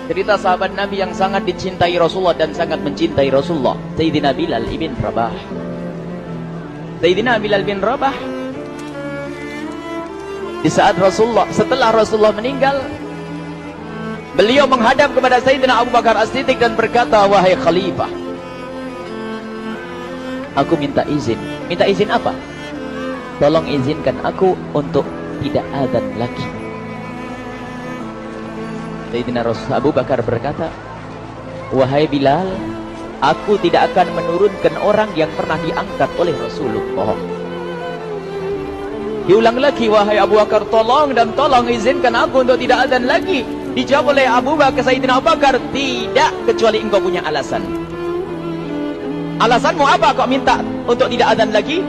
Cerita sahabat Nabi yang sangat dicintai Rasulullah dan sangat mencintai Rasulullah, Sayyidina Bilal ibn Rabah. Sayyidina Bilal bin Rabah, di saat setelah Rasulullah meninggal, beliau menghadap kepada Sayyidina Abu Bakar As-Siddiq dan berkata, wahai khalifah, aku minta izin. Minta izin apa? Tolong izinkan aku untuk tidak azan lagi. Sayyidina Abu Bakar berkata, wahai Bilal, aku tidak akan menurunkan orang yang pernah diangkat oleh Rasulullah. Diulang lagi, wahai Abu Bakar, tolong dan tolong izinkan aku untuk tidak azan lagi. Dijawab oleh Abu Bakar, Sayyidina Abu Bakar, tidak, kecuali engkau punya alasan. Alasanmu apa kau minta untuk tidak azan lagi?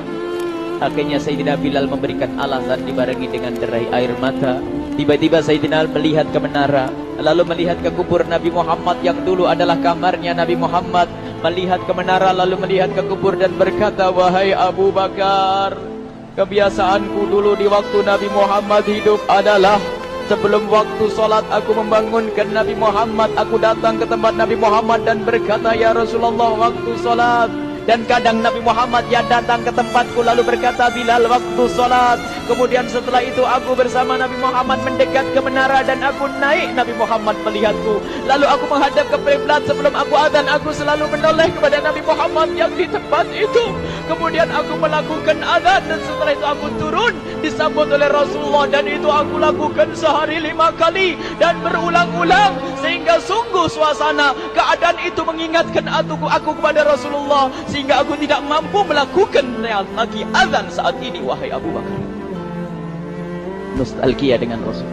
Akhirnya Sayyidina Bilal memberikan alasan dibarengi dengan derai air mata. Tiba-tiba Sayyidina melihat ke menara, lalu melihat ke kubur Nabi Muhammad yang dulu adalah kamarnya Nabi Muhammad. Melihat ke menara, lalu melihat ke kubur dan berkata, wahai Abu Bakar, kebiasaanku dulu di waktu Nabi Muhammad hidup adalah sebelum waktu sholat aku membangunkan Nabi Muhammad. Aku datang ke tempat Nabi Muhammad dan berkata, ya Rasulullah, waktu sholat. Dan kadang Nabi Muhammad ya datang ke tempatku lalu berkata, Bilal, waktu sholat. Kemudian setelah itu aku bersama Nabi Muhammad mendekat ke menara dan aku naik. Nabi Muhammad melihatku. Lalu aku menghadap ke kiblat. Sebelum aku azan, aku selalu menoleh kepada Nabi Muhammad yang di tempat itu. Kemudian aku melakukan azan dan setelah itu aku turun disambut oleh Rasulullah. Dan itu aku lakukan sehari 5 kali dan berulang-ulang. Sehingga sungguh suasana keadaan itu mengingatkan aku kepada Rasulullah. Sehingga aku tidak mampu melakukan lagi azan saat ini, wahai Abu Bakar. Nostalgia dengan Rasul.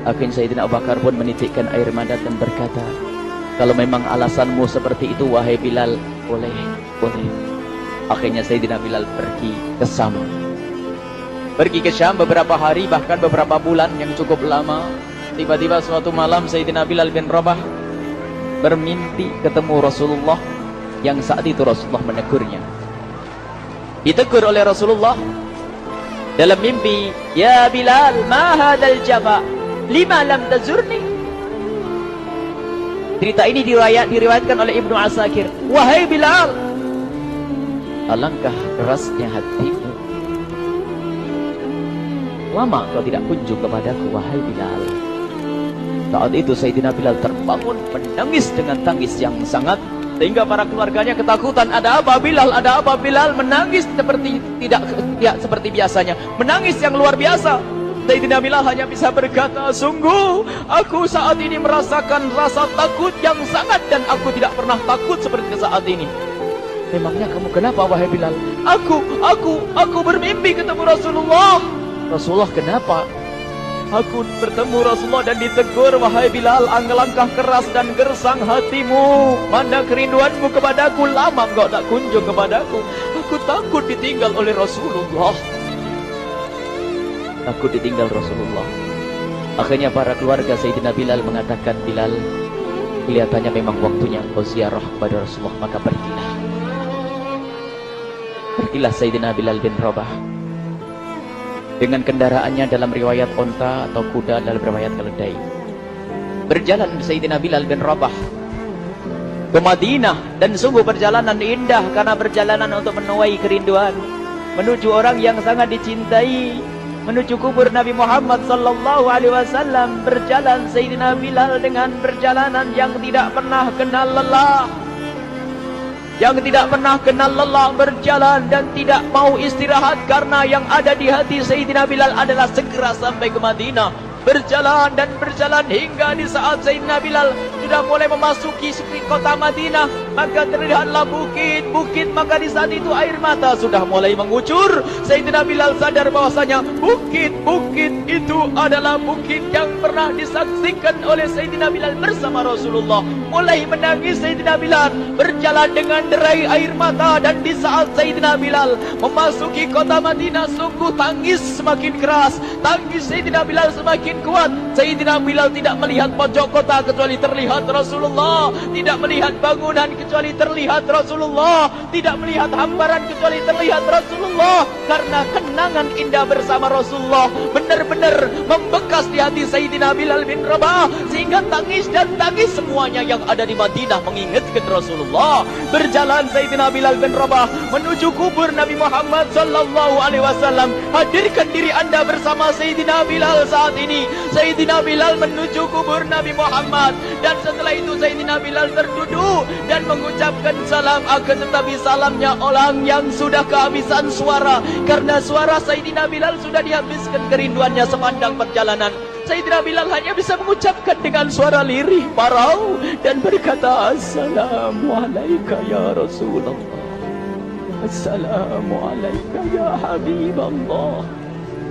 Akhirnya Sayyidina Abu Bakar pun menitikkan air mata dan berkata, kalau memang alasanmu seperti itu, wahai Bilal, boleh. Akhirnya Sayyidina Bilal pergi ke Syam. Pergi ke Syam beberapa hari, bahkan beberapa bulan yang cukup lama. Tiba-tiba suatu malam Sayyidina Bilal bin Rabah bermimpi ketemu Rasulullah, yang saat itu Rasulullah menegurnya. Ditegur oleh Rasulullah dalam mimpi, ya Bilal, ma hadal jama, lima lam tazurni. Cerita ini diriwayatkan oleh Ibnu Asakir. Wahai Bilal, alangkah kerasnya hatimu, lama kau tidak kunjung kepadaku, wahai Bilal. Saat itu Sayyidina Bilal terbangun menangis dengan tangis yang sangat, sehingga para keluarganya ketakutan. Ada apa Bilal? Ada apa Bilal? Menangis seperti tidak seperti biasanya, menangis yang luar biasa. Sayyidina Bilal hanya bisa berkata, sungguh aku saat ini merasakan rasa takut yang sangat, dan aku tidak pernah takut seperti saat ini. Memangnya kamu kenapa, wahai Bilal? Aku bermimpi ketemu Rasulullah. Rasulullah, kenapa? Aku bertemu Rasulullah dan ditegur, wahai Bilal, alangkah keras dan gersang hatimu. Mana kerinduanmu kepadaku, lama engkau tak kunjung kepadaku. Aku takut ditinggal oleh Rasulullah. Takut ditinggal Rasulullah. Akhirnya para keluarga Sayyidina Bilal mengatakan, Bilal, kelihatannya memang waktunya engkau ziarah kepada Rasulullah, maka pergilah. Pergilah Sayyidina Bilal bin Rabah dengan kendaraannya, dalam riwayat onta atau kuda, dalam riwayat keledai. Berjalan Sayyidina Bilal bin Rabah ke Madinah, dan sungguh perjalanan indah karena perjalanan untuk menuai kerinduan, menuju orang yang sangat dicintai, menuju kubur Nabi Muhammad sallallahu alaihi wasallam. Berjalan Sayyidina Bilal dengan perjalanan yang tidak pernah kenal lelah, yang tidak pernah kenal lelah, berjalan dan tidak mau istirahat, karena yang ada di hati Sayyidina Bilal adalah segera sampai ke Madinah. Berjalan dan berjalan hingga di saat Sayyidina Bilal sudah mulai memasuki kota Madinah, maka terlihatlah bukit-bukit. Maka di saat itu air mata sudah mulai mengucur. Sayyidina Bilal sadar bahwasanya bukit-bukit itu adalah bukit yang pernah disaksikan oleh Sayyidina Bilal bersama Rasulullah. Mulai menangis Sayyidina Bilal, berjalan dengan derai air mata. Dan di saat Sayyidina Bilal memasuki kota Madinah, sungguh tangis semakin keras, tangis Sayyidina Bilal semakin kuat. Sayyidina Bilal tidak melihat pojok kota kecuali terlihat Rasulullah, tidak melihat bangunan kecuali terlihat Rasulullah, tidak melihat hamparan kecuali terlihat Rasulullah. Karena kenangan indah bersama Rasulullah benar-benar membekas membekas di hati Sayyidina Bilal bin Rabah, sehingga tangis dan tangis semuanya yang ada di Madinah mengingatkan Rasulullah. Berjalan Sayyidina Bilal bin Rabah menuju kubur Nabi Muhammad sallallahu alaihi wasallam. Hadirkan diri Anda bersama Sayyidina Bilal saat ini. Sayyidina Bilal menuju kubur Nabi Muhammad, dan setelah itu Sayyidina Bilal terduduk dan mengucapkan salam, akan tetapi salamnya orang yang sudah kehabisan suara, karena suara Sayyidina Bilal sudah dihabiskan kerinduannya sepanjang perjalanan. Sayyidina Bilal hanya bisa mengucapkan dengan suara lirih parau dan berkata, Assalamualaikum ya Rasulullah, Assalamualaikum ya Habiballah,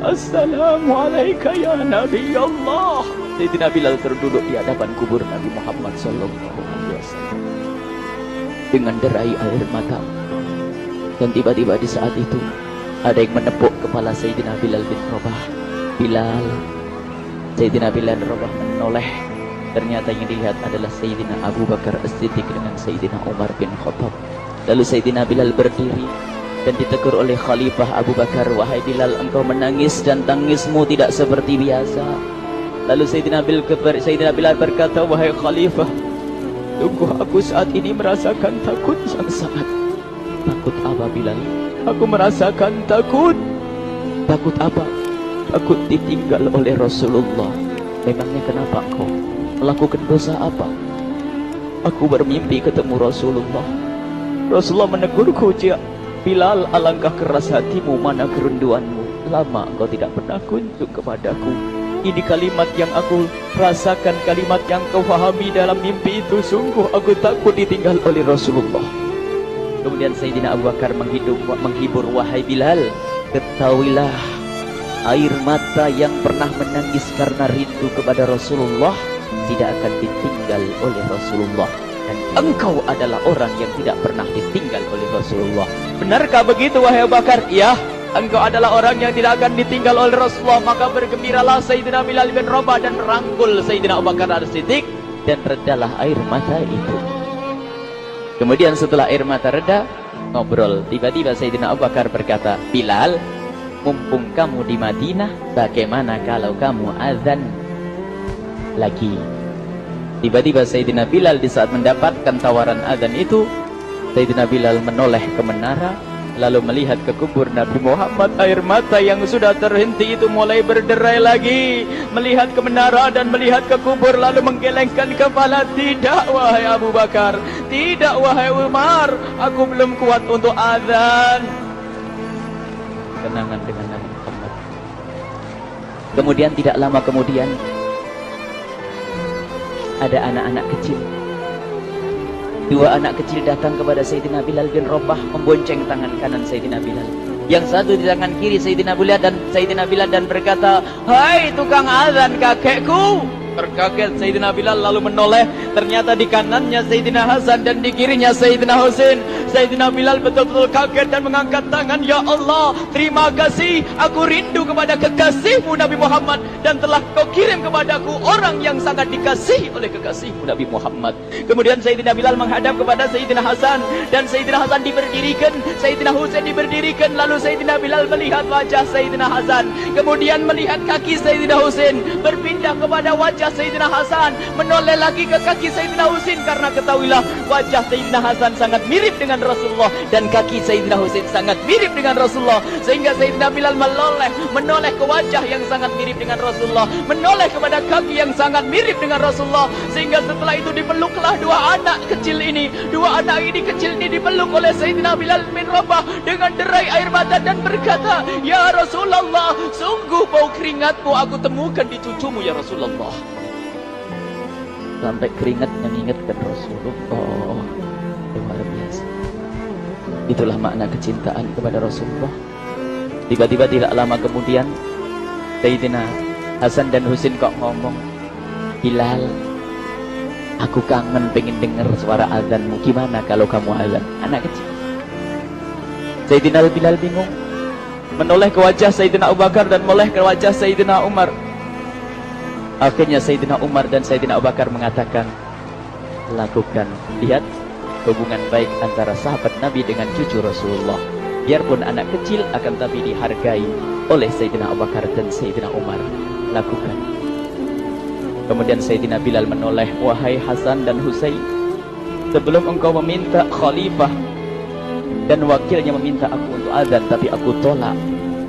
Assalamualaikum ya Nabi Allah. Sayyidina Bilal terduduk di hadapan kubur Nabi Muhammad sallallahu alaihi wasallam dengan derai air mata. Dan tiba-tiba di saat itu ada yang menepuk kepala Sayyidina Bilal bin Rabah. Bilal. Sayyidina Bilal bin Rabah menoleh. Ternyata yang dilihat adalah Sayyidina Abu Bakar As-Siddiq dengan Sayyidina Umar bin Khattab. Lalu Sayyidina Bilal berdiri dan ditegur oleh Khalifah Abu Bakar, wahai Bilal, engkau menangis dan tangismu tidak seperti biasa. Lalu Sayyidina Bilal berkata, wahai Khalifah, sungguh aku saat ini merasakan takut yang sangat. Takut apa Bilal? Aku merasakan takut. Takut apa? Takut ditinggal oleh Rasulullah. Memangnya kenapa kau? Melakukan dosa apa? Aku bermimpi ketemu Rasulullah. Rasulullah menegurku, Bilal, alangkah keras hatimu, mana kerinduanmu. Lama engkau tidak pernah kunjung kepadaku. Ini kalimat yang aku rasakan, kalimat yang kau fahami dalam mimpi itu. Sungguh aku takut ditinggal oleh Rasulullah. Kemudian Sayyidina Abu Bakar menghibur, wahai Bilal, ketahuilah, air mata yang pernah menangis karena rindu kepada Rasulullah tidak akan ditinggal oleh Rasulullah. Dan engkau adalah orang yang tidak pernah ditinggal oleh Rasulullah. Benarkah begitu wahai Abu Bakar? Ya, engkau adalah orang yang tidak akan ditinggal oleh Rasulullah. Maka bergembiralah Sayyidina Bilal bin Rabah dan merangkul Sayyidina Abu Bakar As-Siddiq, dan redalah air mata itu. Kemudian setelah air mata reda, ngobrol. Tiba-tiba Sayyidina Abu Bakar berkata, Bilal, mumpung kamu di Madinah, bagaimana kalau kamu azan lagi? Tiba-tiba Sayyidina Bilal di saat mendapatkan tawaran azan itu, Sayyidina Bilal menoleh ke menara, lalu melihat ke kubur Nabi Muhammad. Air mata yang sudah terhenti itu mulai berderai lagi. Melihat ke menara dan melihat ke kubur, lalu menggelengkan kepala. Tidak wahai Abu Bakar, tidak wahai Umar, aku belum kuat untuk azan. Kenangan dengan Nabi Muhammad. Kemudian tidak lama kemudian ada anak-anak kecil. Dua anak kecil datang kepada Sayyidina Bilal bin Rabah, membonceng tangan kanan Sayyidina Bilal. Yang satu di tangan kiri Sayyidina Bilal dan berkata, hai tukang azan kakekku. Terkaget Sayyidina Bilal lalu menoleh. Ternyata di kanannya Sayyidina Hasan dan di kirinya Sayyidina Husain. Sayyidina Bilal betul-betul kaget dan mengangkat tangan. Ya Allah, terima kasih. Aku rindu kepada kekasihmu Nabi Muhammad, dan telah kau kirim kepadaku orang yang sangat dikasihi oleh kekasihmu Nabi Muhammad. Kemudian Sayyidina Bilal menghadap kepada Sayyidina Hasan, dan Sayyidina Hasan diberdirikan, Sayyidina Husain diberdirikan. Lalu Sayyidina Bilal melihat wajah Sayyidina Hasan, kemudian melihat kaki Sayyidina Husain, berpindah kepada wajah Sayyidina Hasan, menoleh lagi ke kaki Sayyidina Husain, karena ketahuilah wajah Sayyidina Hasan sangat mirip dengan Rasulullah dan kaki Sayyidina Husain sangat mirip dengan Rasulullah, sehingga Sayyidina Bilal menoleh ke wajah yang sangat mirip dengan Rasulullah, menoleh kepada kaki yang sangat mirip dengan Rasulullah, sehingga setelah itu dipeluklah dua anak kecil ini. Dua anak ini kecil ini dipeluk oleh Sayyidina Bilal bin Rabah dengan derai air mata dan berkata, ya Rasulullah, sungguh bau keringatmu aku temukan di cucumu ya Rasulullah. Sampai keringat mengingatkan Rasulullah. Luar biasa. Itulah makna kecintaan kepada Rasulullah. Tiba-tiba tidak lama kemudian Sayyidina Hasan dan Husain kok ngomong, Bilal, aku kangen pengen dengar suara azanmu. Gimana kalau kamu azan? Anak kecil. Sayyidina Bilal bingung, menoleh ke wajah Sayyidina Abu Bakar dan menoleh ke wajah Sayyidina Umar. Akhirnya Sayyidina Umar dan Sayyidina Abu Bakar mengatakan, lakukan. Lihat hubungan baik antara sahabat Nabi dengan cucu Rasulullah. Biarpun anak kecil, akan tapi dihargai oleh Sayyidina Abu Bakar dan Sayyidina Umar. lakukan. Kemudian Sayyidina Bilal menoleh, wahai Hasan dan Husain, sebelum engkau meminta khalifah dan wakilnya meminta aku untuk azan, tapi aku tolak.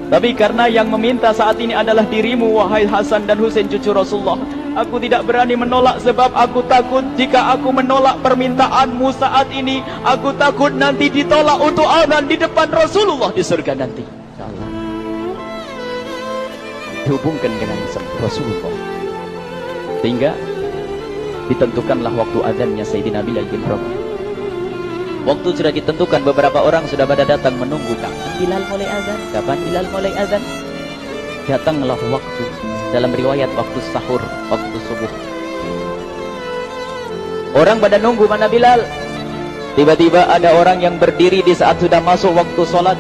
Tapi karena yang meminta saat ini adalah dirimu, wahai Hasan dan Husain cucu Rasulullah, aku tidak berani menolak, sebab aku takut jika aku menolak permintaanmu saat ini, aku takut nanti ditolak untuk azan di depan Rasulullah di surga nanti. InsyaAllah dihubungkan dengan Rasulullah, sehingga ditentukanlah waktu azannya Sayyidina Bilal bin Rabah. Waktu sudah ditentukan, beberapa orang sudah pada datang menunggu, kapan Bilal mulai azan, kapan Bilal mulai azan. Datanglah waktu, dalam riwayat waktu sahur, waktu subuh. Orang pada nunggu mana Bilal. Tiba-tiba ada orang yang berdiri di saat sudah masuk waktu sholat.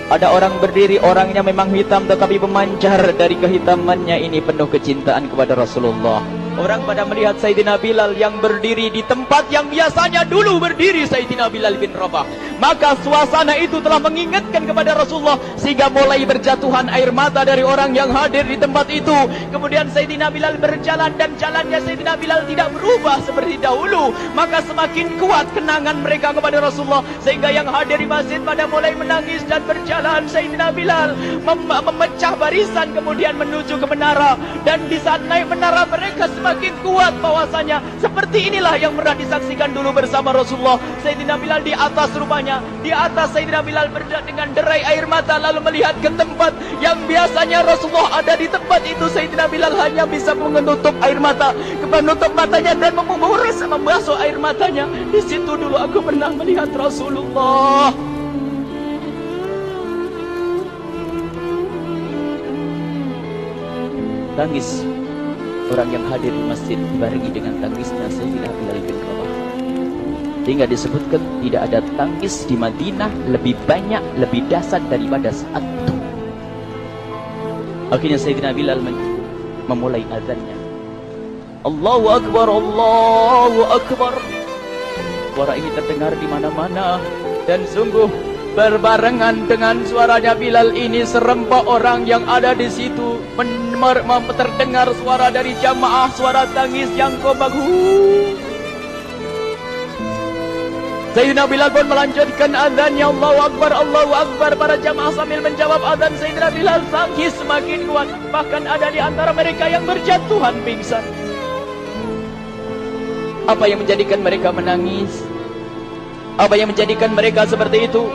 Ada orang berdiri, orangnya memang hitam tetapi memancar dari kehitamannya ini penuh kecintaan kepada Rasulullah. Orang pada melihat Sayyidina Bilal yang berdiri di tempat yang biasanya dulu berdiri Sayyidina Bilal bin Rabah. Maka suasana itu telah mengingatkan kepada Rasulullah, sehingga mulai berjatuhan air mata dari orang yang hadir di tempat itu. Kemudian Sayyidina Bilal berjalan, dan jalannya Sayyidina Bilal tidak berubah seperti dahulu. Maka semakin kuat kenangan mereka kepada Rasulullah, sehingga yang hadir di masjid pada mulai menangis dan berjalan. Sayyidina Bilal memecah barisan kemudian menuju ke menara, dan di saat naik menara mereka semakin kuat bahwasanya seperti inilah yang pernah disaksikan dulu bersama Rasulullah. Sayyidina Bilal di atas rumahnya, di atas Sayyidina Bilal berada dengan derai air mata, lalu melihat ke tempat yang biasanya Rasulullah ada di tempat itu. Sayyidina Bilal hanya bisa menutup air mata, menutup matanya dan membasuh air matanya. Di situ dulu aku pernah melihat Rasulullah. Tangis orang yang hadir di masjid dibarengi dengan tangisnya Sayyidina Bilal bin Rabah, sehingga disebutkan tidak ada tangis di Madinah lebih banyak, lebih dahsyat daripada saat itu. Akhirnya Sayyidina Bilal memulai azannya. Allahu Akbar, Allahu Akbar. Suara ini terdengar di mana-mana, dan sungguh berbarengan dengan suaranya Bilal ini serempak orang yang ada di situ terdengar suara dari jamaah, suara tangis yang kompak. Sayyidina Bilal pun melanjutkan azannya, Allahu Akbar, Allahu Akbar. Para jamaah sambil menjawab azan Sayyidina Bilal, tangis semakin kuat. Bahkan ada di antara mereka yang berjatuhan pingsan. Apa yang menjadikan mereka menangis? Apa yang menjadikan mereka seperti itu?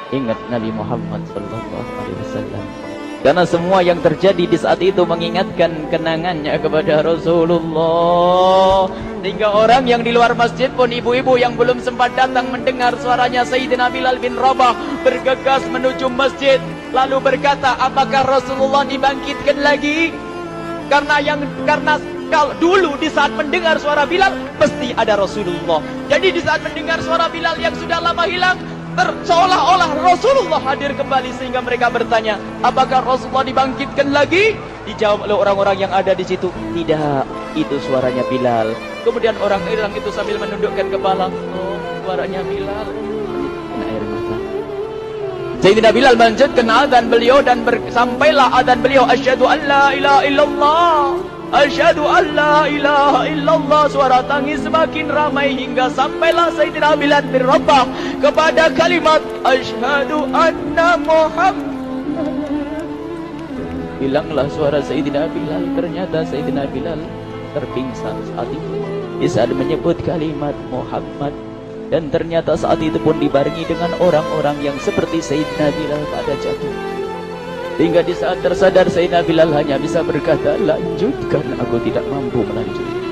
Ingat Nabi Muhammad SAW. Karena semua yang terjadi di saat itu mengingatkan kenangannya kepada Rasulullah. Sehingga orang yang di luar masjid pun, ibu-ibu yang belum sempat datang mendengar suaranya Sayyidina Bilal bin Rabah, bergegas menuju masjid, lalu berkata, apakah Rasulullah dibangkitkan lagi? Karena kalau dulu di saat mendengar suara Bilal pasti ada Rasulullah. Jadi di saat mendengar suara Bilal yang sudah lama hilang, seolah-olah Rasulullah hadir kembali, sehingga mereka bertanya, apakah Rasulullah dibangkitkan lagi? Dijawab oleh orang-orang yang ada di situ, tidak, itu suaranya Bilal. Kemudian orang-orang itu sambil menundukkan kepala, oh, suaranya Bilal. Kena air mata. Sayyidina Bilal melanjutkan azan beliau, dan sampailah azan beliau, asyhadu an la ilaha illallah, asyhadu an la ilaha illallah. Suara tangis semakin ramai hingga sampailah Sayyidina Bilal bin Rabah kepada kalimat asyhadu anna Muhammad. Hilanglah suara Sayyidina Bilal. Ternyata Sayyidina Bilal terpingsan saat itu di saat menyebut kalimat Muhammad, dan ternyata saat itu pun dibarengi dengan orang-orang yang seperti Sayyidina Bilal pada jatuh. Hingga di saat tersadar Sayyidina Bilal hanya bisa berkata, lanjutkan, aku tidak mampu melanjutkan.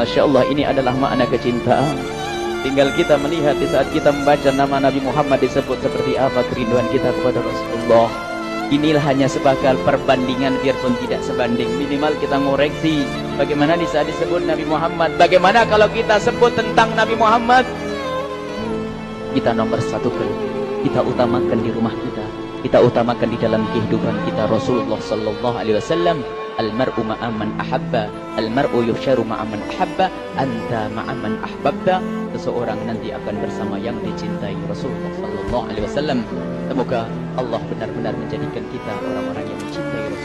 Masya Allah, ini adalah makna kecintaan. Tinggal kita melihat di saat kita membaca nama Nabi Muhammad disebut seperti apa kerinduan kita kepada Rasulullah. Inilah hanya sebagai perbandingan, biarpun tidak sebanding. Minimal kita ngoreksi bagaimana di saat disebut Nabi Muhammad. Bagaimana kalau kita sebut tentang Nabi Muhammad? Kita nomor satukan, kita utamakan di rumah kita, kita utamakan di dalam kehidupan kita Rasulullah sallallahu alaihi wasallam. Al-mar'u ma'aman ahabba, al-mar'u yuhsyaru ma'aman ahabba, anta ma'aman ahbabta. Seseorang nanti akan bersama yang dicintai Rasulullah sallallahu alaihi wasallam. Semoga Allah benar-benar menjadikan kita orang-orang yang mencintai Rasulullah.